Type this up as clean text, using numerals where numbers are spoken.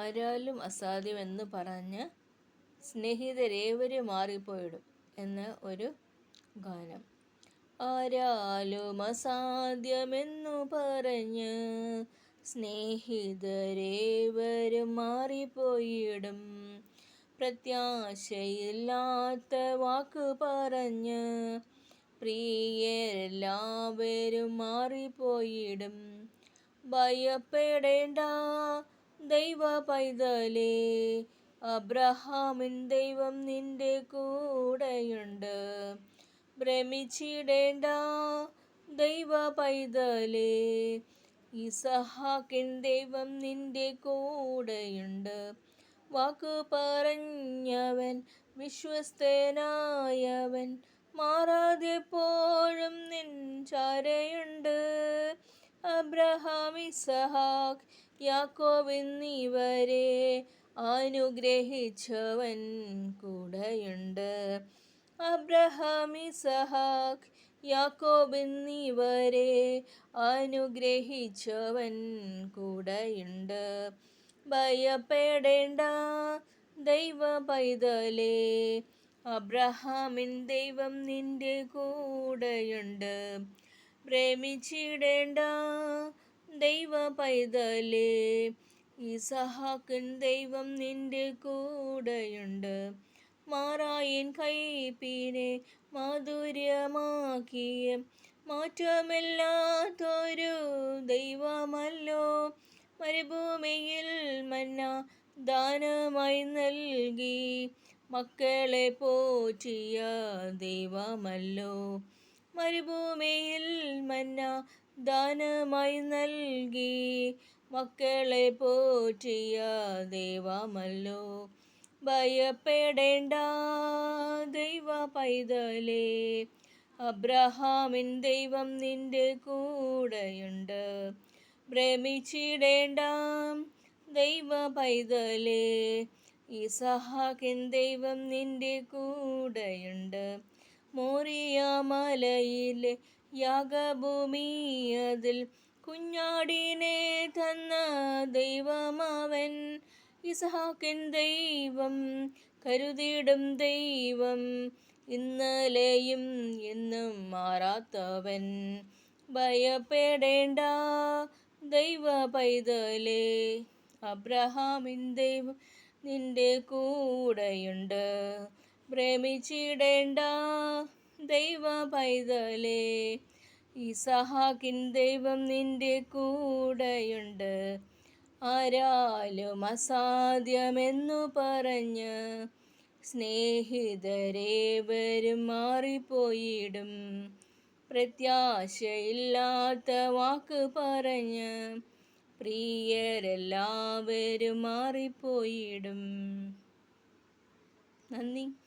ആരാലും അസാധ്യമെന്ന് പറഞ്ഞ് സ്നേഹിതരേവരും മാറിപ്പോയിടും എന്ന ഒരു ഗാനം. ആരാലും അസാധ്യമെന്നു പറഞ്ഞ് സ്നേഹിതരേവരും മാറിപ്പോയിടും. പ്രത്യാശയില്ലാത്ത വാക്ക് പറഞ്ഞ് പ്രിയരെല്ലാവരും മാറിപ്പോയിടും. ഭയപ്പെടേണ്ട ദൈവ പൈതലേ, അബ്രഹാമിൻ ദൈവം നിന്റെ കൂടെയുണ്ട്. ഭ്രമിച്ചിടേണ്ട ദൈവ പൈതലേ, ഇസഹാക്കിൻ ദൈവം നിന്റെ കൂടെയുണ്ട്. വാക്കു പറഞ്ഞവൻ വിശ്വസ്തനായവൻ മാറാതെപ്പോഴും നിൻ ചാരയുണ്ട്. അബ്രഹാം, ഇസഹാക്ക്, യാക്കോബ് എന്നിവരെ അനുഗ്രഹിച്ചവൻ കൂടെയുണ്ട്. അബ്രഹാം, ഇസഹാക്ക്, യാക്കോബ് എന്നിവരെ അനുഗ്രഹിച്ചവൻ കൂടെയുണ്ട്. ഭയപ്പെടേണ്ട ദൈവ പൈതലേ, അബ്രഹാമിൻ ദൈവം നിന്റെ കൂടെയുണ്ട്. ഭ്രമിച്ചിടേണ്ട ദൈവ പൈതലേ, ഇസഹാക്കിൻ ദൈവം നിന്റെ കൂടെയുണ്ട്. മാറായിൻ കൈപ്പിനെ മാധുര്യമാക്കിയ മാറ്റമില്ലാത്തൊരു ദൈവമല്ലോ. മരുഭൂമിയിൽ മന്ന ദാനമായി നൽകി മക്കളെ പോറ്റിയ ദൈവമല്ലോ. മരുഭൂമിയിൽ മന്ന ദാനമായി നൽകി മക്കളെ പോറ്റിയ ദൈവമല്ലോ. ഭയപ്പെടേണ്ട ദൈവ പൈതലേ, അബ്രഹാമിൻ ദൈവം നിന്റെ കൂടെയുണ്ട്. ഭ്രമിച്ചിടേണ്ട ദൈവ പൈതലേ, ഇസഹാക്കിൻ ദൈവം നിന്റെ കൂടെയുണ്ട്. മോറിയ മലയിലെ യാഗഭൂമി, അതിൽ കുഞ്ഞാടിനെ തന്ന ദൈവമവൻ. ഇസഹാക്കിൻ ദൈവം, കരുതിയിടും ദൈവം, ഇന്നലെയും എന്നും മാറാത്തവൻ. ഭയപ്പെടേണ്ട ദൈവ പൈതലേ, അബ്രഹാമിൻ ദൈവം നിന്റെ കൂടെയുണ്ട്. ഭ്രമിച്ചിടേണ്ട ദൈവ പൈതലേ, ഇസഹാക്കിൻ ദൈവം നിന്റെ കൂടെയുണ്ട്. ആരാലും അസാധ്യമെന്നു പറഞ്ഞ് സ്നേഹിതരേവരും മാറിപ്പോയിടും. പ്രത്യാശയില്ലാത്ത വാക്ക് പറഞ്ഞ് പ്രിയരെല്ലാവരും മാറിപ്പോയിടും. നന്ദി.